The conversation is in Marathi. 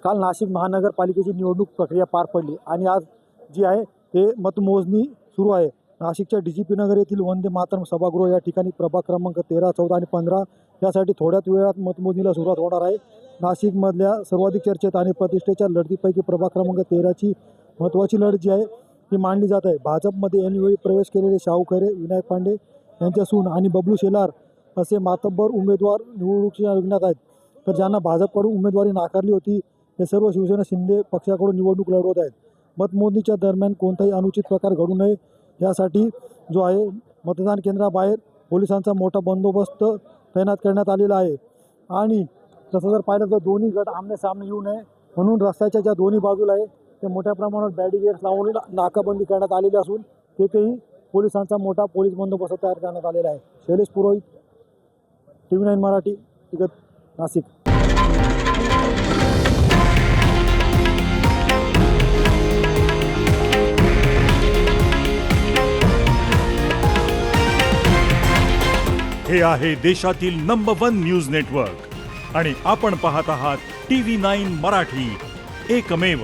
काल नाशिक महानगरपालिकेची निवडणूक प्रक्रिया पार पडली आणि आज जी आहे ते मतमोजणी सुरू आहे। नाशिकच्या DGP नगर येथील वंदे मातरम सभागृह या ठिकाणी प्रभाग क्रमांक 13, 14 आणि 15 यासाठी थोड्याच वेळात मतमोजणीला सुरुवात होणार आहे। नाशिकमधल्या सर्वाधिक चर्चेत आणि प्रतिष्ठेच्या लढतीपैकी प्रभाग क्रमांक 13ची महत्त्वाची लढत जी आहे ती मांडली जात आहे। भाजपमध्ये ऐनवेळी प्रवेश केलेले शाहू खैरे, विनायक पांडे यांच्या सून आणि बबलू शेलार असे मातब्बर उमेदवार निवडणुकीच्या रिंगणात आहेत। तर ज्यांना भाजपकडून उमेदवारी नाकारली होती हे सर्व शिवसेना शिंदे पक्षाकडून निवडणूक लढवत आहेत। मतमोजणीच्या दरम्यान कोणताही अनुचित प्रकार घडू नये यासाठी जो आहे मतदान केंद्राबाहेर पोलिसांचा मोठा बंदोबस्त तैनात करण्यात आलेला आहे। आणि तसं जर पाहिलं तर दोन्ही गट आमने-सामने येऊ नये म्हणून रस्त्याच्या ज्या दोन्ही बाजूला आहे ते मोठ्या प्रमाणात बॅरिकेड्स लावून नाकाबंदी करण्यात आलेली असून तेथेही पोलिसांचा मोठा पोलीस बंदोबस्त तयार करण्यात आलेला आहे। शैलेश पुरोहित, TV9 मराठी, नाशिक। हे आहे देशातील नंबर 1 न्यूज नेटवर्क आणि आपण पाहत आहात TV9 मराठी, एकमेव।